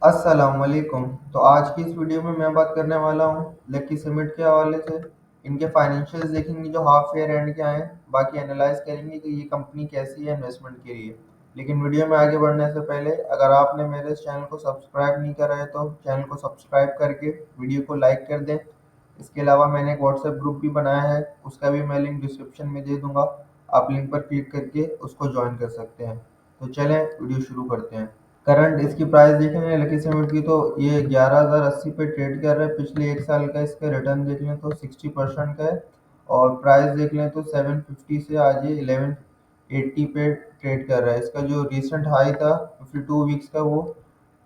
अस्सलामुअलैकुम। तो आज की इस वीडियो में मैं बात करने वाला हूँ लकी सीमेंट के हवाले से। इनके फाइनेंशियल्स देखेंगे जो हाफ ईयर एंड के आए हैं। बाकी एनालाइज करेंगे कि ये कंपनी कैसी है इन्वेस्टमेंट के लिए। लेकिन वीडियो में आगे बढ़ने से पहले अगर आपने मेरे इस चैनल को सब्सक्राइब नहीं करा है तो चैनल को सब्सक्राइब करके वीडियो को लाइक कर दें। इसके अलावा मैंने एक व्हाट्सएप ग्रुप भी बनाया है, उसका भी मैं लिंक डिस्क्रिप्शन में दे दूंगा। आप लिंक पर क्लिक करके उसको ज्वाइन कर सकते हैं। तो चलें वीडियो शुरू करते हैं। करंट इसकी प्राइस देखें लकी सीमेंट की, तो ये 11,080 पे ट्रेड कर रहा है। पिछले एक साल का इसका रिटर्न देख लें तो 60% का है। और प्राइस देख लें तो 750 से आज ये 1180 पे ट्रेड कर रहा है। इसका जो रिसेंट हाई था 52 वीक्स का वो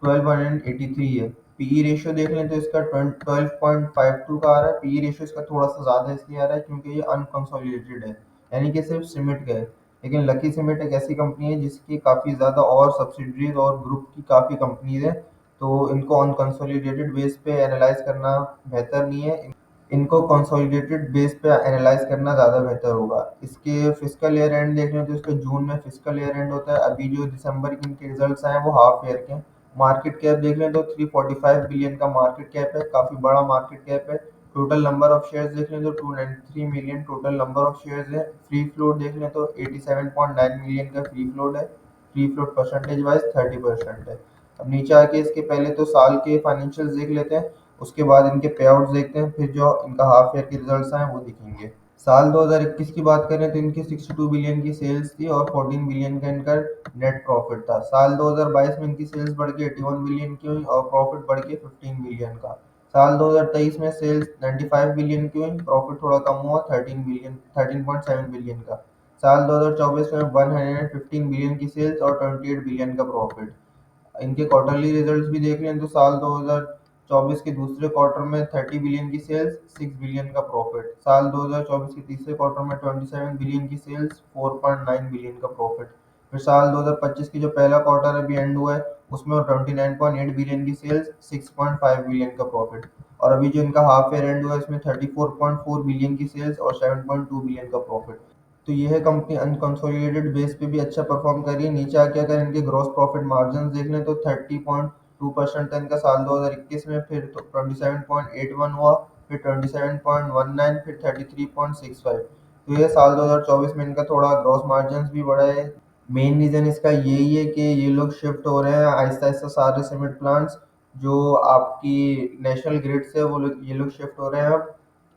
1283 है। पीई रेशियो देख लें तो इसका 12.52 का आ रहा है। पीई रेशियो इसका थोड़ा सा ज़्यादा इसलिए आ रहा है क्योंकि ये अनकंसोलिडेटेड है, यानी कि सिर्फ सीमेंट का है। लेकिन लकी सीमेंट एक ऐसी कंपनी है जिसकी काफ़ी ज़्यादा और सब्सिडरीज और ग्रुप की काफ़ी कंपनीज हैं। तो इनको अनकंसोलिडेटेड बेस पे एनालाइज करना बेहतर नहीं है। इनको कंसोलिडेटेड बेस पे एनालाइज करना ज़्यादा बेहतर होगा। इसके फिजिकल ईयर एंड देख लें तो इसके जून में फिजिकल ईयर एंड होता है। अभी जो दिसंबर के इनके रिजल्ट्स आए हैं वो हाफ ईयर के हैं। मार्केट कैप देख लें तो 345 बिलियन का मार्केट कैप है, काफ़ी बड़ा मार्केट कैप है। टोटल नंबर ऑफ शेयर्स देख लें तो 293 million total number of shares है। फ्री फ्लोट देख लें तो 87.9 मिलियन का फ्री फ्लोट है। फ्री फ्लोट परसेंटेज वाइज 30% है। अब नीचे आके इसके पहले तो साल के फाइनेंशियल्स देख लेते हैं, उसके बाद इनके पे आउट्स देखते हैं, फिर जो इनका हाफ ईयर के रिजल्ट्स आए वो दिखेंगे। साल 2021 की बात करें तो इनकी 62 बिलियन की सेल्स थी और 14 बिलियन का इनका नेट प्रॉफिट था। साल 2022 में इनकी सेल्स बढ़ के 81 बिलियन की हुई और प्रॉफिट बढ़ के 15 बिलियन का। साल 2023 में सेल्स 95 बिलियन की हुई, प्रॉफिट थोड़ा कम हुआ 13.7 बिलियन का। साल 2024 में 115 बिलियन की सेल्स और 28 बिलियन का प्रॉफिट। इनके क्वार्टरली रिजल्ट्स भी देख लें तो साल 2024 के दूसरे क्वार्टर में 30 बिलियन की सेल्स, 6 बिलियन का प्रॉफिट। साल 2024 के तीसरे क्वार्टर में 27 बिलियन की सेल्स, 4.9 बिलियन का प्रॉफिट। फिर साल 2025 की जो पहला क्वार्टर अभी एंड हुआ है उसमें 29.8 बिलियन की सेल्स, 6.5 बिलियन का प्रॉफिट। और अभी जो इनका हाफ ईयर एंड हुआ है इसमें 34.4 बिलियन की सेल्स और 7.2 बिलियन का प्रॉफिट। तो ये है कंपनी अनकंसोलिडेटेड बेस पे भी अच्छा परफॉर्म कर रही है। नीचे आके अगर इनके ग्रॉस प्रॉफिट मार्जिन देख लें तो 30.2% था इनका साल 2021 में, फिर तो 27.81 हुआ, फिर 27.19, फिर 33.65। तो ये साल 2024 में इनका थोड़ा ग्रॉस मार्जिन भी बढ़ा है। मेन रीजन इसका यही है कि ये लोग शिफ्ट हो रहे हैं आहिस्ता आहिस्ता, सारे सीमेंट प्लांट्स जो आपकी नेशनल ग्रिड से वो लोग ये लोग शिफ्ट हो रहे हैं अब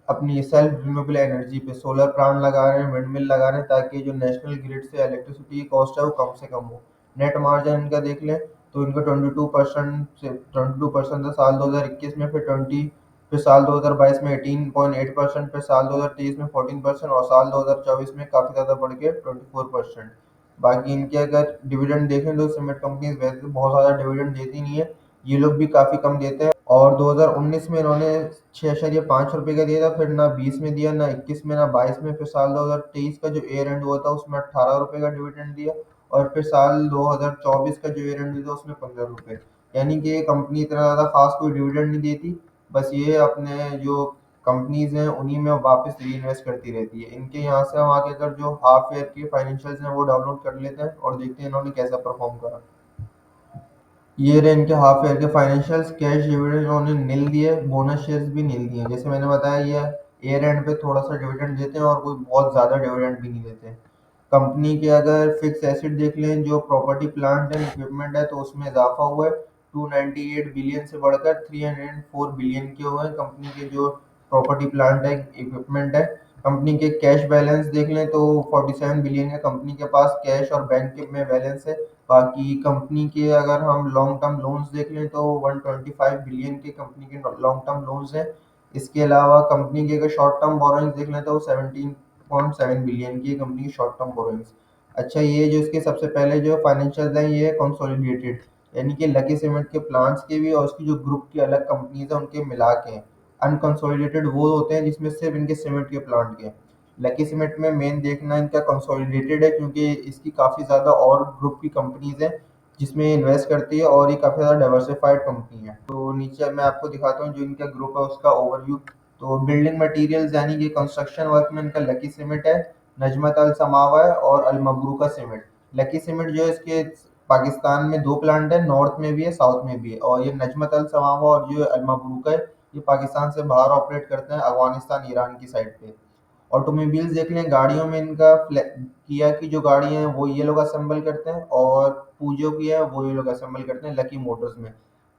अपनी सेल्फ रिन्यूएबल एनर्जी पे। सोलर प्लांट लगा रहे हैं, विंड मिल लगा रहे हैं, ताकि जो नेशनल ग्रिड से इलेक्ट्रिसिटी की कॉस्ट है वो कम से कम हो। नेट मार्जिन इनका देख लें तो इनका 22% से 22% था साल 2021 में, फिर 20, फिर साल 2022 में 18.8%, फिर साल 2023 में 14% और साल 2024 में काफ़ी ज़्यादा बढ़ के 24%। बाकी इनके अगर डिविडेंड देखें तो सीमेंट कंपनीज वैसे तो बहुत ज़्यादा डिविडेंड देती नहीं है, ये लोग भी काफ़ी कम देते हैं। और 2019 में इन्होंने 6.5 रुपये का दिया था, फिर ना 20 में दिया, ना 21 में, ना 22 में। फिर साल 2023 का जो ईयर एंड हुआ था उसमें 18 रुपये का डिविडेंड दिया। और फिर साल 2024 का जो ईयर एंड हुआ था उसमें 15 रुपये। यानी कि ये कंपनी इतना ज़्यादा खास कोई डिविडेंड नहीं देती, बस ये अपने जो कंपनीज हैं उन्हीं में वापस री इन्वेस्ट करती रहती है। इनके यहाँ से हम आगे अगर जो हाफ ईयर के फाइनेंशियल्स हैं वो डाउनलोड कर लेते हैं और देखते हैं इन्होंने कैसा परफॉर्म करा। ये रहे इनके हाफ ईयर के फाइनेंशियल्स। कैश डिविडेंड इन्होंने नील दिए, बोनस शेयर्स भी नील दिए। जैसे मैंने बताया ये ईयर एंड पे थोड़ा सा डिविडेंड देते हैं और कोई बहुत ज़्यादा डिविडेंड भी नहीं देते। कंपनी के अगर फिक्स एसेट देख लें, जो प्रॉपर्टी प्लांट एंड इक्विपमेंट है, तो उसमें इजाफा हुआ है। 298 बिलियन से बढ़कर 304 बिलियन के हुए हैं कंपनी के जो प्रॉपर्टी प्लांट है, इक्विपमेंट है। कंपनी के कैश बैलेंस देख लें तो 47 बिलियन है कंपनी के पास कैश और बैंक के में बैलेंस है। बाकी कंपनी के अगर हम लॉन्ग टर्म लोन्स देख लें तो 125 बिलियन के कंपनी के लॉन्ग टर्म लोन्स हैं। इसके अलावा कंपनी के अगर शॉर्ट टर्म बोरोइंग्स देख लें तो 17.7 बिलियन की कंपनी की शॉर्ट टर्म बोरोइंग्स। अच्छा, ये जो इसके सबसे पहले जो फाइनेंशियल हैं ये कंसोलिडेटेड, यानी कि लकी सीमेंट के प्लांट्स के भी और उसकी जो ग्रुप की अलग कंपनीज है उनके मिला के हैं। अनकंसोलिडेटेड वो होते हैं जिसमें सिर्फ इनके सीमेंट के प्लांट के। लकी सीमेंट में मेन देखना इनका कंसोलिडेटेड है क्योंकि इसकी काफ़ी ज़्यादा और ग्रुप की कंपनीज हैं जिसमें इन्वेस्ट करती है और ये काफ़ी ज़्यादा डाइवर्सिफाइड कंपनी है। तो नीचे मैं आपको दिखाता हूँ जो इनका ग्रुप है उसका ओवरव्यू। तो बिल्डिंग मटेरियल्स यानी कि कंस्ट्रक्शन वर्क में इनका लकी सीमेंट है, नजमत अल समावा है और अल मबरूका सीमेंट। लकी सीमेंट जो है इसके पाकिस्तान में दो प्लांट है, नॉर्थ में भी है, साउथ में भी है। और ये नजमत अल सवावा और जो अल मबरूक है, ये पाकिस्तान से बाहर ऑपरेट करते हैं, अफगानिस्तान ईरान की साइड पे। ऑटोमोबाइल्स देख लें, गाड़ियों में इनका किया की जो गाड़ियां हैं वो ये लोग असेंबल करते हैं, और पूजो की है वो ये लोग असेंबल करते हैं लकी मोटर्स में।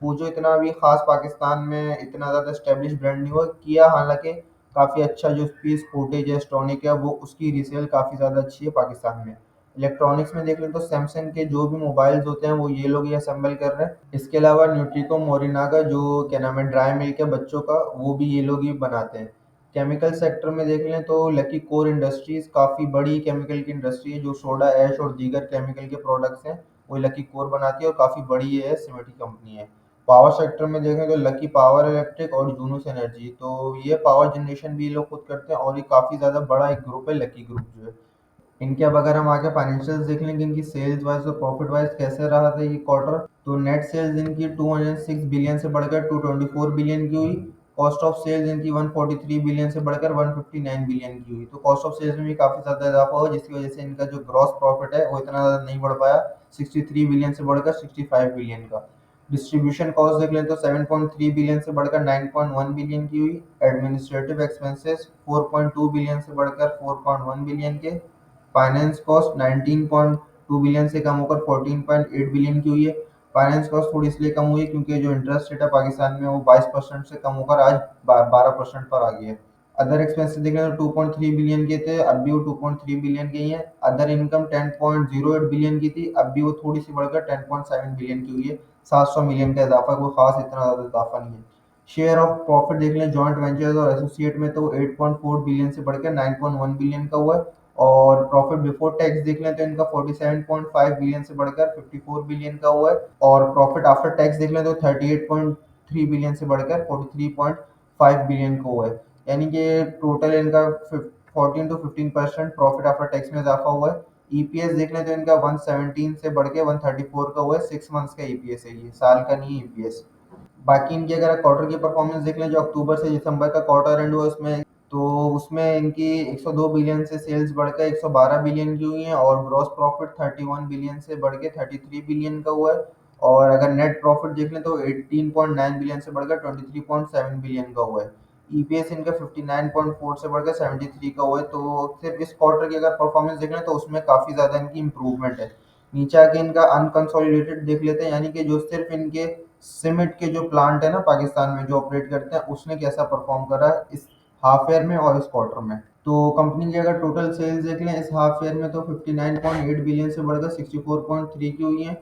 पूजो इतना अभी खास पाकिस्तान में इतना ज़्यादा स्टेब्लिश ब्रांड नहीं हुआ। किया हालांकि काफ़ी अच्छा, जो उसकी स्पोर्टेज है, स्टॉनिक है, वो उसकी रीसेल काफ़ी ज़्यादा अच्छी है पाकिस्तान में। इलेक्ट्रॉनिक्स में देख लें तो सैमसंग के जो भी मोबाइल्स होते हैं वो ये लोग ही असेंबल कर रहे हैं। इसके अलावा न्यूट्रिको मोरिनागा, जो क्या नाम है, ड्राई मिल्क है बच्चों का, वो भी ये लोग ही बनाते हैं। केमिकल सेक्टर में देख लें तो लकी कोर इंडस्ट्रीज काफ़ी बड़ी केमिकल की इंडस्ट्री है, जो सोडा ऐश और दीगर केमिकल के प्रोडक्ट्स हैं वो लकी कोर बनाती है, और काफ़ी बड़ी ये सीमेंट की कंपनी है। पावर सेक्टर में देखें तो लकी पावर इलेक्ट्रिक और जूनूस एनर्जी, तो ये पावर जनरेशन भी ये लोग खुद करते हैं, और ये काफ़ी ज़्यादा बड़ा एक ग्रुप है लकी ग्रुप जो है। इनके अब अगर हम आगे फाइनेंशियल्स देख लेंगे, इनकी सेल्स वाइज और प्रॉफिट वाइज कैसे रहा था ये क्वार्टर, तो नेट सेल्स इनकी 206 बिलियन से बढ़कर 224 बिलियन की हुई। कॉस्ट ऑफ सेल्स इनकी 143 बिलियन से बढ़कर 159 बिलियन की हुई। तो कॉस्ट ऑफ सेल्स में भी काफ़ी ज़्यादा इजाफा हुआ, जिसकी वजह से इनका जो ग्रॉस प्रॉफिट है वो इतना ज़्यादा नहीं बढ़ पाया, 63 बिलियन से बढ़कर 65 बिलियन का। डिस्ट्रीब्यूशन कॉस्ट देख लें तो 7.3 बिलियन से बढ़कर 9.1 बिलियन की हुई। एडमिनिस्ट्रेटिव एक्सपेंसेस 4.2 बिलियन से बढ़कर 4.1 बिलियन के। फाइनेंस कॉस्ट 19.2 बिलियन से कम होकर 14.8 बिलियन की हुई है। फाइनेंस कॉस्ट थोड़ी इसलिए कम हुई क्योंकि जो इंटरेस्ट रेट है पाकिस्तान में वो 22% से कम होकर आज 12% पर आ गई है। अदर एक्सपेंसेस देखें तो 2.3 बिलियन के थे, अब भी वो 2.3 बिलियन के ही हैं। अदर इनकम 10.08 बिलियन की थी, अब भी वो थोड़ी सी बढ़कर 10.7 बिलियन की हुई है। 700 मिलियन का इजाफा, कोई खास इतना ज़्यादा इजाफा नहीं है। शेयर ऑफ प्रॉफिट देख लें जॉइंट वेंचर्स और एसोसिएट में, तो 8.4 बिलियन से बढ़कर 9.1 बिलियन का हुआ है। और प्रॉफिट बिफोर टैक्स देख लें तो इनका 47.5 बिलियन से बढ़कर 54 बिलियन का हुआ है। और प्रॉफिट आफ्टर टैक्स देख लें तो 38.3 बिलियन से बढ़कर 43.5 बिलियन का हुआ है। यानी कि टोटल इनका 14 to 15% प्रॉफिट आफ्टर टैक्स में इजाफा हुआ है। ईपीएस देख लें तो इनका 117 से बढ़ के 134 का हुआ है। 6 मंथ्स का ईपीएस है, ये साल का नहीं है ईपीएस। बाकी इनकी अगर क्वार्टर की परफॉर्मेंस देख लें, जो अक्टूबर से दिसंबर का क्वार्टर एंड हुआ उसमें, तो उसमें इनकी 102 बिलियन से सेल्स बढ़कर 112 बिलियन की हुई है, और ग्रॉस प्रॉफिट 31 बिलियन से बढ़ के 33 बिलियन का हुआ है। और अगर नेट प्रॉफिट देख लें तो 18.9 बिलियन से बढ़कर 23.7 बिलियन का हुआ है। ईपीएस इनका 59.4 से बढ़कर 73 का हुआ है। तो सिर्फ इस क्वार्टर की अगर परफॉर्मेंस देख लें तो उसमें काफ़ी ज़्यादा इनकी इंप्रूवमेंट है। नीचे आके इनका अनकंसोलिडेटेड देख लेते हैं, यानी कि जो सिर्फ इनके सीमेंट के जो प्लांट है ना पाकिस्तान में जो ऑपरेट करते हैं, उसने कैसा परफॉर्म करा है इस हाफ ईयर में और इस क्वार्टर में। तो कंपनी की अगर टोटल सेल्स देख लें इस हाफ ईयर में, तो 59.8 बिलियन से बढ़कर 64.3 की हुई है।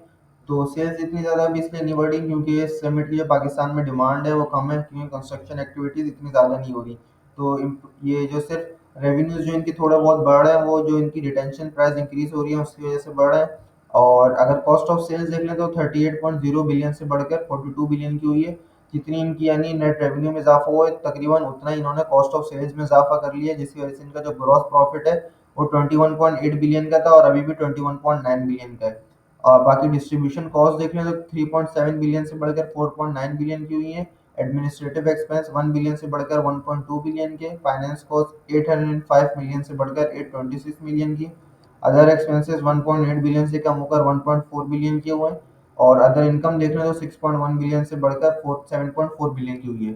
तो सेल्स इतनी ज़्यादा भी इसलिए नहीं बढ़ी क्योंकि ये सीमेंट की जो पाकिस्तान में डिमांड है वो कम है, क्योंकि कंस्ट्रक्शन एक्टिविटीज़ इतनी ज़्यादा नहीं हो रही। तो ये जो सिर्फ रेवेन्यूज जो इनकी थोड़ा बहुत बढ़ रहे हैं, वो जो इनकी रिटेंशन प्राइस इंक्रीज हो रही है उसकी वजह से बढ़ रहे हैं। और अगर कॉस्ट ऑफ सेल्स देख लें तो 38.0 बिलियन से बढ़कर 42 बिलियन की हुई है। जितनी इनकी यानी नेट रेवेन्यू में इजाफा हुआ है, तकरीबन उतना ही इन्होंने कॉस्ट ऑफ सेल्स में इजाफा कर लिया है, जिसकी वजह से इनका जो ग्रॉस प्रॉफिट है वो 21.8 बिलियन का था, और अभी भी 21.9 बिलियन का है। और बाकी डिस्ट्रीब्यूशन कॉस्ट देख लें तो 3.7 बिलियन से बढ़कर 4.9 बिलियन की हुई है। एडमिनिस्ट्रेटिव एक्सपेंस 1 बिलियन से बढ़कर 1.2 बिलियन के। फाइनेंस कॉस्ट 805 मिलियन से बढ़कर 826 मिलियन की। अदर एक्सपेंसेस 1.8 बिलियन से कम होकर 1.4 बिलियन के हुए हैं। और अदर इनकम देख लें तो 6.1 बिलियन से बढ़कर 7.4 बिलियन की हुई है।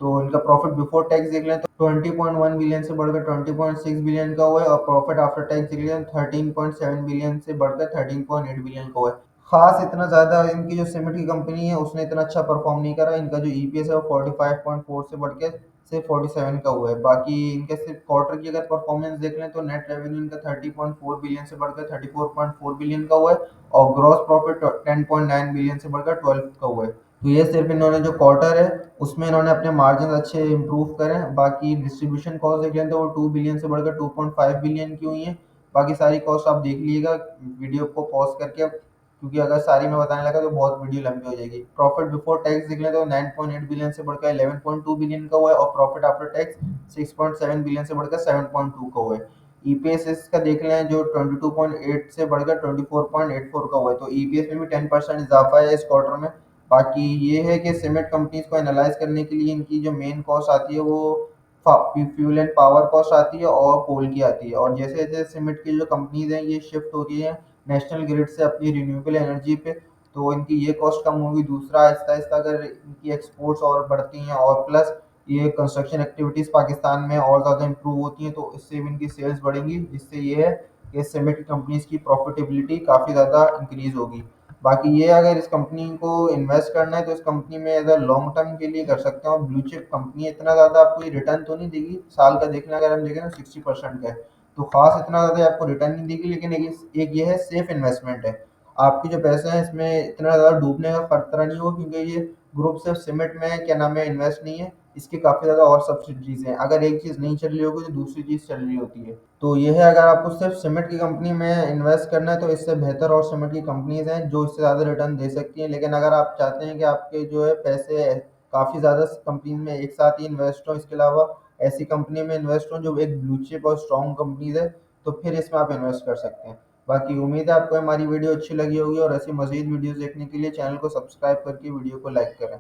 तो इनका प्रॉफिट बिफोर टैक्स देख लें तो 20.1 बिलियन से बढ़कर 20.6 बिलियन का हुआ है, और प्रॉफिट आफ्टर टैक्स देख लें तो 13.7 बिलियन से बढ़कर 13.8 बिलियन का हुआ है। खास इतना ज़्यादा इनकी जो सीमेंट की कंपनी है उसने इतना अच्छा परफॉर्म नहीं करा। इनका जो ईपीएस है वो 45.4 से बढ़ के सिर्फ 47 का हुआ है। बाकी इनके सिर्फ क्वार्टर की अगर परफॉर्मेंस देख लें तो नेट रेवेन्यू इनका 30.4 बिलियन से बढ़कर 34.4 बिलियन का हुआ है, और ग्रॉस प्रॉफिट 10.9 बिलियन से बढ़कर 12 का हुआ है। तो ये सिर्फ इन्होंने जो क्वार्टर है उसमें इन्होंने अपने मार्जिन अच्छे इंप्रूव करे हैं। बाकी डिस्ट्रीब्यूशन कॉस्ट देख लें तो वो 2 बिलियन से बढ़कर 2.5 बिलियन की हुई है। बाकी सारी कॉस्ट आप देख लीजिएगा वीडियो को पॉज करके, क्योंकि अगर सारी मैं बताने लगा तो बहुत वीडियो लंबी हो जाएगी। प्रॉफिट बिफोर टैक्स देख लें तो 9.8 बिलियन से बढ़कर 11.2 बिलियन का हुआ है, और प्रॉफिट आफ्टर टैक्स 6.7 बिलियन से बढ़कर 7.2 का हुआ है। ईपीएस इसका देख लें जो 22.8 से बढ़कर 24.84 का हुआ है। तो ईपीएस में भी 10% इजाफा है इस क्वार्टर में। बाकी ये है कि सीमेंट कंपनीज को एनालाइज करने के लिए इनकी जो मेन कॉस्ट आती है वो फ्यूल एंड पावर कॉस्ट आती है और कोल की आती है। और जैसे जैसे सीमेंट की जो कंपनीज हैं ये शिफ्ट हो रही है नेशनल ग्रिड से अपनी रिन्यूएबल एनर्जी पे, तो इनकी ये कॉस्ट कम होगी। दूसरा, आहिस्ता आहिस्ता अगर इनकी एक्सपोर्ट्स और बढ़ती हैं और प्लस ये कंस्ट्रक्शन एक्टिविटीज़ पाकिस्तान में और ज़्यादा इंप्रूव होती हैं, तो इससे भी इनकी सेल्स बढ़ेंगी, जिससे ये है कि सीमेंट कंपनीज की प्रॉफिटेबिलिटी काफ़ी ज़्यादा इंक्रीज होगी। बाकी ये, अगर इस कंपनी को इन्वेस्ट करना है तो इस कंपनी में एज अ लॉन्ग टर्म के लिए कर सकते हैं। और ब्लू चिप कंपनी है, इतना ज़्यादा आपको ये रिटर्न तो नहीं देगी, साल का देखना अगर हम देखें ना 60% का है, तो खास इतना ज़्यादा आपको रिटर्न नहीं देगी, लेकिन एक ये है सेफ इन्वेस्टमेंट है। आपके जो पैसे हैं इसमें इतना ज़्यादा डूबने का खतरा नहीं होगा, क्योंकि ये ग्रुप सिर्फ सीमेंट में क्या नाम है इन्वेस्ट नहीं है, इसके काफ़ी ज़्यादा और सब्सिडीज हैं। अगर एक चीज़ नहीं चल रही होगी तो दूसरी चीज़ चल रही होती है। तो ये है, अगर आपको सिर्फ सीमेंट की कंपनी में इन्वेस्ट करना है तो इससे बेहतर और सीमेंट की कंपनीज हैं जो इससे ज़्यादा रिटर्न दे सकती हैं। लेकिन अगर आप चाहते हैं कि आपके जो है पैसे काफ़ी ज़्यादा कंपनी में एक साथ ही इन्वेस्ट हो, इसके अलावा ऐसी कंपनी में इन्वेस्ट हो जो एक ब्लू चिप और स्ट्रॉन्ग कंपनीज है, तो फिर इसमें आप इन्वेस्ट कर सकते हैं। बाकी उम्मीद है आपको हमारी वीडियो अच्छी लगी होगी, और ऐसी मजीद वीडियोस देखने के लिए चैनल को सब्सक्राइब करके वीडियो को लाइक करें।